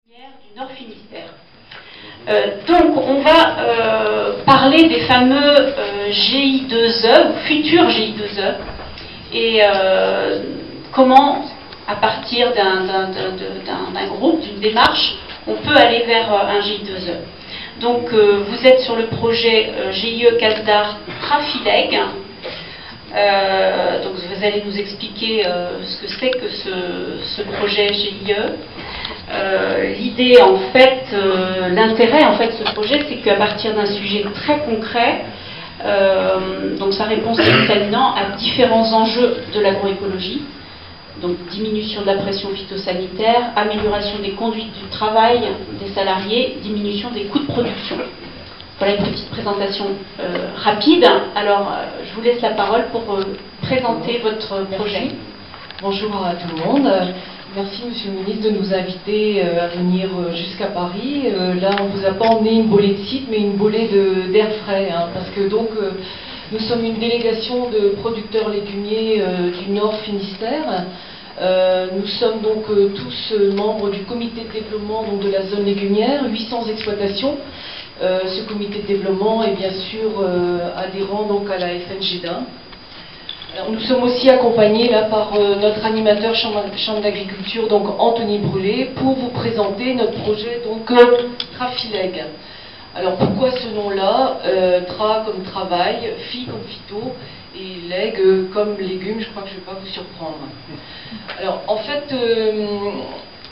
Du Nord Finistère. Donc on va parler des fameux GI2E ou futurs GI2E et comment à partir d'un groupe, d'une démarche, on peut aller vers un GI2E. Donc vous êtes sur le projet GIE Casdar Trafileg. Donc vous allez nous expliquer ce que c'est que ce projet GIE. L'idée en fait, l'intérêt en fait de ce projet, c'est qu'à partir d'un sujet très concret, donc sa réponse est examinant à différents enjeux de l'agroécologie, donc diminution de la pression phytosanitaire, amélioration des conduites du travail des salariés, diminution des coûts de production. Voilà une petite présentation rapide. Alors, je vous laisse la parole pour présenter votre projet. Bonjour à tout le monde. Merci, Monsieur le Ministre, de nous inviter à venir jusqu'à Paris. Là, on ne vous a pas emmené une bolée de site, mais une bolée d'air frais, hein, parce que donc nous sommes une délégation de producteurs légumiers du Nord Finistère. Nous sommes donc tous membres du comité de développement donc, de la zone légumière, 800 exploitations. Ce comité de développement est bien sûr adhérent donc à la FNGDA. Alors, nous sommes aussi accompagnés là par notre animateur chambre d'agriculture, donc Anthony Brûlé, pour vous présenter notre projet donc Trafileg. Alors pourquoi ce nom-là? Tra comme travail, phi comme phyto et leg comme légumes. Je crois que je ne vais pas vous surprendre. Alors en fait.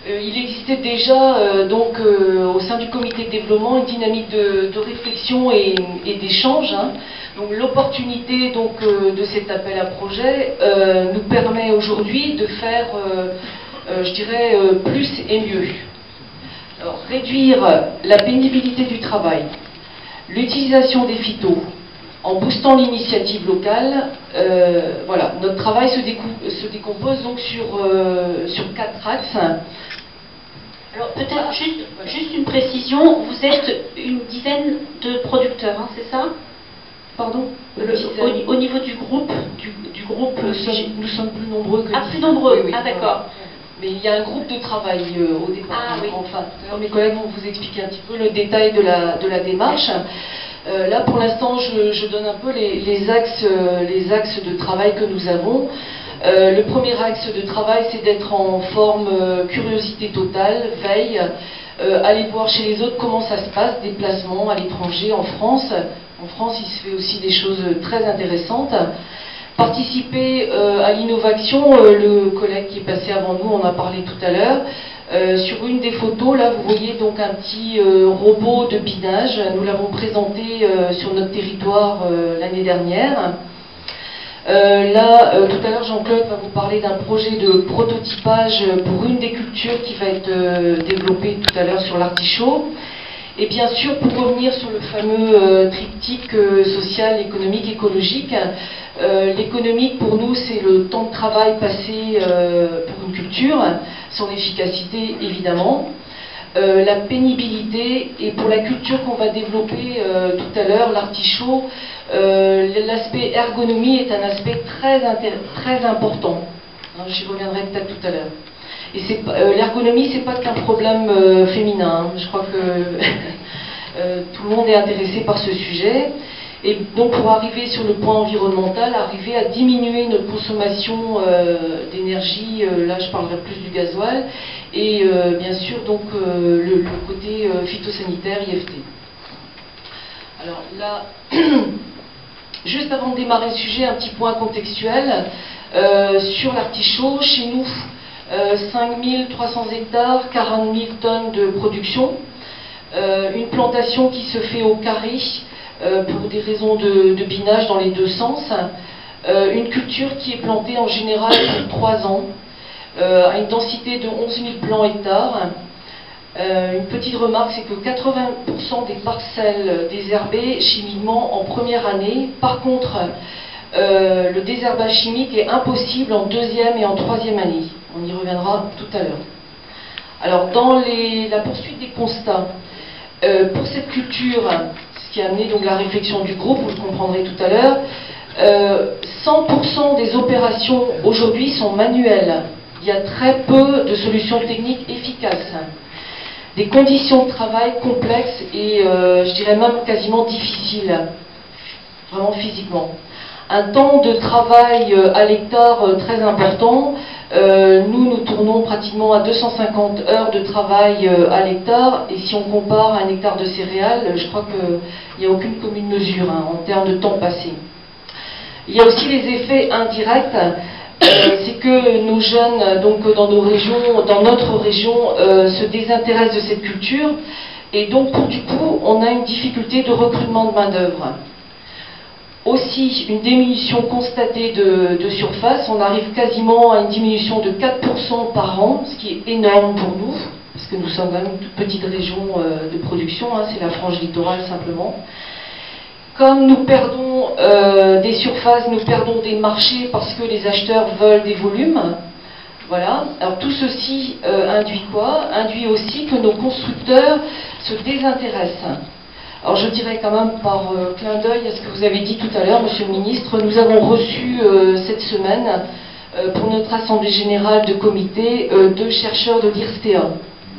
Il existait déjà donc au sein du comité de développement une dynamique de réflexion et d'échange. Hein. Donc l'opportunité donc de cet appel à projet nous permet aujourd'hui de faire, je dirais, plus et mieux. Alors, réduire la pénibilité du travail, l'utilisation des phytos, en boostant l'initiative locale. Voilà, notre travail se décompose donc sur 4 axes. Alors peut-être juste une précision, vous êtes une dizaine de producteurs, hein, c'est ça? Pardon? Au niveau du groupe, nous sommes plus nombreux que plus nombreux, oui, ah d'accord. Mais il y a un groupe de travail au départ. Ah, oui. Enfin, mes collègues vont vous expliquer un petit peu le détail de la démarche. Là, pour l'instant, je donne un peu les axes de travail que nous avons. Le premier axe de travail, c'est d'être en forme curiosité totale, veille, aller voir chez les autres comment ça se passe, déplacements à l'étranger, en France. En France, il se fait aussi des choses très intéressantes. Participer à l'innovation, le collègue qui est passé avant nous en a parlé tout à l'heure. Sur une des photos, là, vous voyez donc un petit robot de binage. Nous l'avons présenté sur notre territoire l'année dernière. Tout à l'heure, Jean-Claude va vous parler d'un projet de prototypage pour une des cultures qui va être développée tout à l'heure sur l'artichaut. Et bien sûr, pour revenir sur le fameux triptyque social, économique, écologique, l'économique pour nous, c'est le temps de travail passé pour une culture, son efficacité évidemment. La pénibilité, et pour la culture qu'on va développer tout à l'heure, l'artichaut, l'aspect ergonomie est un aspect très important. J'y reviendrai peut-être tout à l'heure. Et l'ergonomie, c'est pas qu'un problème féminin. Hein. Je crois que tout le monde est intéressé par ce sujet. Et donc pour arriver sur le point environnemental, arriver à diminuer notre consommation d'énergie, là je parlerai plus du gasoil, et bien sûr donc le côté phytosanitaire, IFT. Alors là, juste avant de démarrer le sujet, un petit point contextuel. Sur l'artichaut, chez nous, 5300 hectares, 40 000 tonnes de production, une plantation qui se fait au carré, pour des raisons de binage dans les deux sens, une culture qui est plantée en général pour 3 ans, à une densité de 11 000 plants hectares. Une petite remarque, c'est que 80% des parcelles désherbées chimiquement en première année. Par contre, le désherbage chimique est impossible en 2e et en 3e année. On y reviendra tout à l'heure. Alors, dans la poursuite des constats, pour cette culture, ce qui a amené donc la réflexion du groupe, vous le comprendrez tout à l'heure, 100% des opérations aujourd'hui sont manuelles. Il y a très peu de solutions techniques efficaces. des conditions de travail complexes et je dirais même quasiment difficiles, vraiment physiquement. Un temps de travail à l'hectare très important. Nous tournons pratiquement à 250 heures de travail à l'hectare, et si on compare un hectare de céréales, je crois qu'il n'y a aucune commune mesure en termes de temps passé. Il y a aussi les effets indirects, c'est que nos jeunes, donc dans notre région, se désintéressent de cette culture, et donc du coup, on a une difficulté de recrutement de main-d'œuvre. Aussi, une diminution constatée de surface, on arrive quasiment à une diminution de 4% par an, ce qui est énorme pour nous, parce que nous sommes quand même une toute petite région de production, c'est la frange littorale simplement. Comme nous perdons des surfaces, nous perdons des marchés parce que les acheteurs veulent des volumes. Voilà. Alors tout ceci induit quoi? Induit aussi que nos constructeurs se désintéressent. Alors je dirais quand même par clin d'œil à ce que vous avez dit tout à l'heure, Monsieur le Ministre, nous avons reçu cette semaine, pour notre Assemblée Générale de Comité, 2 chercheurs de l'IRSTEA,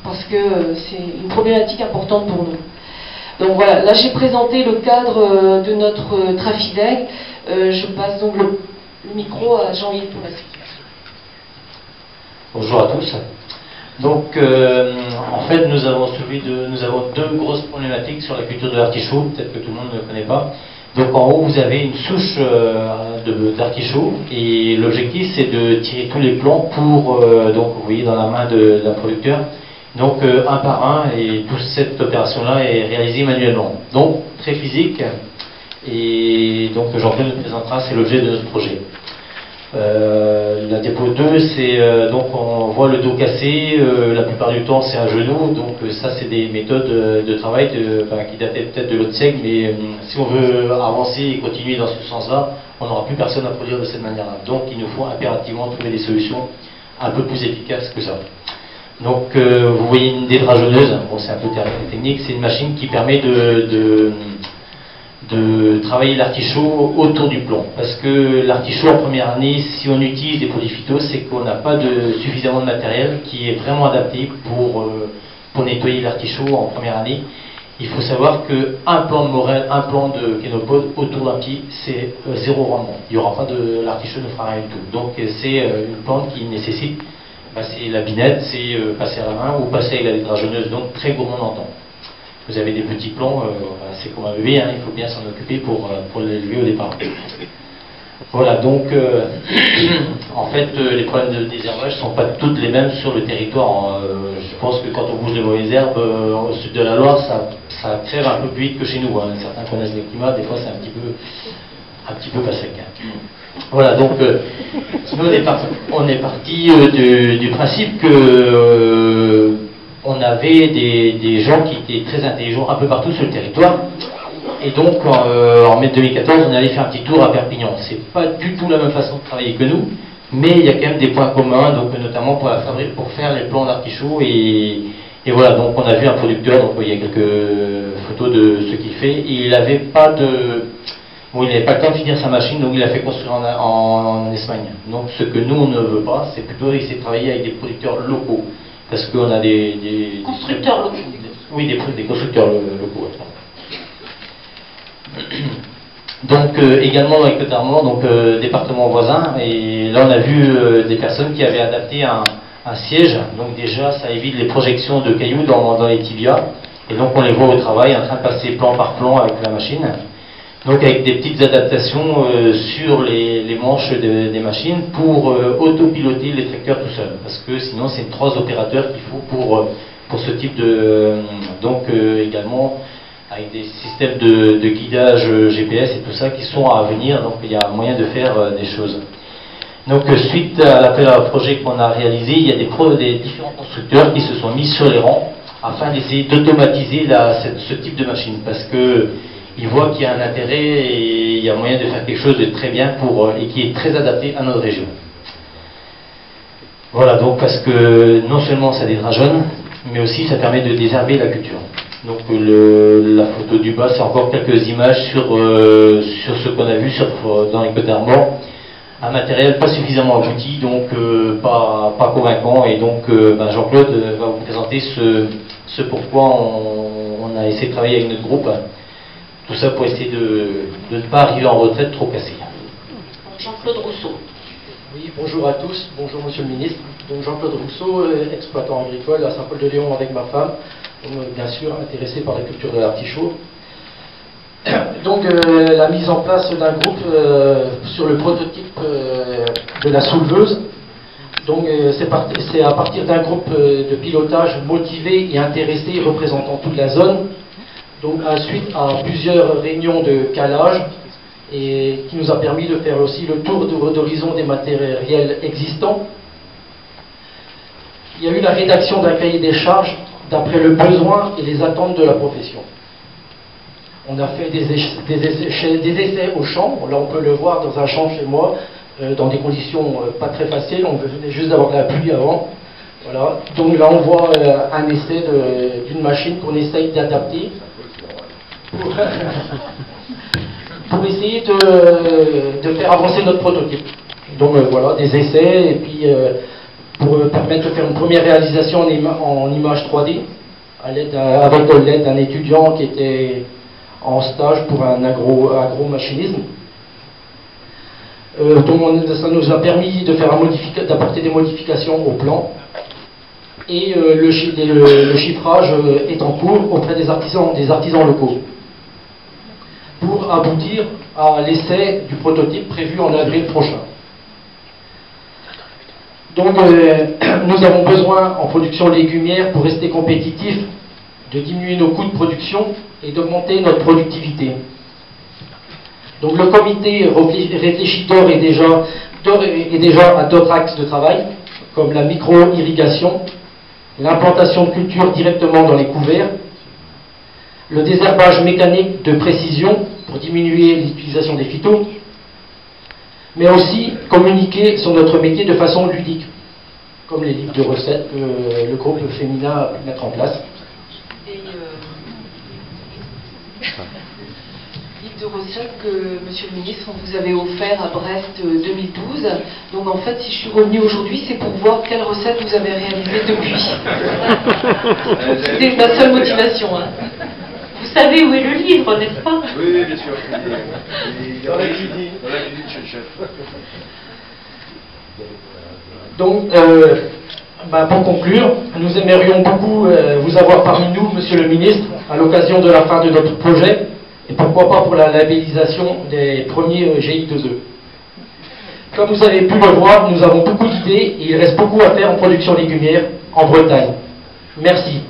parce que c'est une problématique importante pour nous. Donc voilà, là j'ai présenté le cadre de notre Trafideg. Je passe donc le micro à Jean-Yves pour la suite. Bonjour à tous. Donc, en fait, nous avons 2 grosses problématiques sur la culture de l'artichaut, peut-être que tout le monde ne connaît pas. Donc, en haut, vous avez une souche d'artichaut, et l'objectif, c'est de tirer tous les plants pour, donc, vous voyez, dans la main d'un producteur. Donc, un par un, et toute cette opération-là est réalisée manuellement. Donc, très physique, et donc, Jean-Claude nous présentera, c'est l'objet de notre projet. La diapo 2, c'est donc on voit le dos cassé, la plupart du temps c'est un genou, donc ça c'est des méthodes de travail qui dataient peut-être de l'autre siècle, mais si on veut avancer et continuer dans ce sens-là, on n'aura plus personne à produire de cette manière-là. Donc il nous faut impérativement trouver des solutions un peu plus efficaces que ça. Donc vous voyez une dédrageonneuse, bon, c'est un peu technique, c'est une machine qui permet de travailler l'artichaut autour du plomb. Parce que l'artichaut en première année, si on utilise des produits phytos, c'est qu'on n'a pas suffisamment de matériel qui est vraiment adapté pour nettoyer l'artichaut en première année. Il faut savoir qu'un plan de morel, un plan de kénopode autour d'un pied, c'est 0 rendement. Il y aura pas l'artichaut ne fera rien du tout. Donc c'est une plante qui nécessite passer la binette, c'est passer à la main ou passer avec la dédrageonneuse, donc très gourmand en temps. Vous avez des petits plants, c'est comme un bébé, il faut bien s'en occuper pour l'élever au départ. Voilà, donc en fait les problèmes de désherbage ne sont pas toutes les mêmes sur le territoire. Je pense que quand on bouge de mauvaises herbes au sud de la Loire, ça crève un peu plus vite que chez nous. Certains connaissent le climat, des fois c'est un petit peu pas sec. Voilà, donc nous on est parti du principe que on avait des gens qui étaient très intelligents un peu partout sur le territoire. Et donc, en mai 2014, on est allé faire un petit tour à Perpignan. C'est pas du tout la même façon de travailler que nous, mais il y a quand même des points communs, donc notamment pour la fabrique, pour faire les plants d'artichaut. Et voilà, donc on a vu un producteur, donc il y a quelques photos de ce qu'il fait. Et il n'avait pas il n'avait pas le temps de finir sa machine, donc il a fait construire en Espagne. Donc ce que nous on ne veut pas, c'est plutôt essayer de travailler avec des producteurs locaux. Parce qu'on a des constructeurs locaux. Oui, des constructeurs locaux. Donc également avec le Darmont, donc département voisin, et là on a vu des personnes qui avaient adapté un siège. Donc déjà ça évite les projections de cailloux dans les tibias, et donc on les voit au travail en train de passer plan par plan avec la machine. Donc avec des petites adaptations sur les manches des machines pour autopiloter les tracteurs tout seul. Parce que sinon c'est 3 opérateurs qu'il faut pour ce type de... donc également avec des systèmes de guidage GPS et tout ça qui sont à venir. Donc il y a moyen de faire des choses. Donc suite à l'appel à projet qu'on a réalisé, il y a des différents constructeurs qui se sont mis sur les rangs afin d'essayer d'automatiser ce type de machine. Parce que ils voient qu'il y a un intérêt et il y a moyen de faire quelque chose de très bien et qui est très adapté à notre région. Voilà, donc parce que non seulement ça dédrageonne, mais aussi ça permet de désherber la culture. Donc la photo du bas, c'est encore quelques images sur ce qu'on a vu dans les Côtes d'Armor. Un matériel pas suffisamment abouti, donc pas convaincant, et donc Jean-Claude va vous présenter ce pourquoi on a essayé de travailler avec notre groupe. Tout ça pour essayer de ne pas arriver en retraite trop cassé. Jean-Claude Rousseau. Oui, bonjour à tous, bonjour Monsieur le Ministre. Donc Jean-Claude Rousseau, exploitant agricole à Saint-Paul-de-Léon avec ma femme, bien sûr intéressé par la culture de l'artichaut. Donc la mise en place d'un groupe sur le prototype de la souleveuse. Donc c'est à partir d'un groupe de pilotage motivé et intéressé représentant toute la zone. Donc suite à plusieurs réunions de calage, et qui nous a permis de faire aussi le tour d'horizon des matériels existants. Il y a eu la rédaction d'un cahier des charges d'après le besoin et les attentes de la profession. On a fait des essais au champ. Là on peut le voir dans un champ chez moi, dans des conditions pas très faciles. On venait juste d'avoir de la pluie avant. Voilà. Donc là on voit un essai d'une machine qu'on essaye d'adapter pour essayer de faire avancer notre prototype. Donc voilà, des essais, et puis pour permettre de faire une première réalisation en image 3D, avec l'aide d'un étudiant qui était en stage pour un agro-machinisme. Donc ça nous a permis de d'apporter des modifications au plan, et le chiffrage est en cours auprès des artisans locaux, pour aboutir à l'essai du prototype prévu en avril prochain. Donc nous avons besoin en production légumière, pour rester compétitifs, de diminuer nos coûts de production et d'augmenter notre productivité. Donc le comité réfléchit d'ores et déjà à d'autres axes de travail, comme la micro-irrigation, l'implantation de cultures directement dans les couverts, le désherbage mécanique de précision pour diminuer l'utilisation des phytos, mais aussi communiquer sur notre métier de façon ludique, comme les livres de recettes que le groupe féminin a pu mettre en place. Et livre de recettes que, Monsieur le Ministre, on vous avait offert à Brest 2012. Donc en fait, si je suis revenue aujourd'hui, c'est pour voir quelles recettes vous avez réalisées depuis. C'était ma seule motivation. Hein. Vous savez où est le livre, n'est-ce pas? Oui, bien sûr. Dans la cuisine chez le chef. Donc, pour conclure, nous aimerions beaucoup vous avoir parmi nous, Monsieur le Ministre, à l'occasion de la fin de notre projet, et pourquoi pas pour la labellisation des premiers GI2E. Comme vous avez pu le voir, nous avons beaucoup d'idées et il reste beaucoup à faire en production légumière en Bretagne. Merci.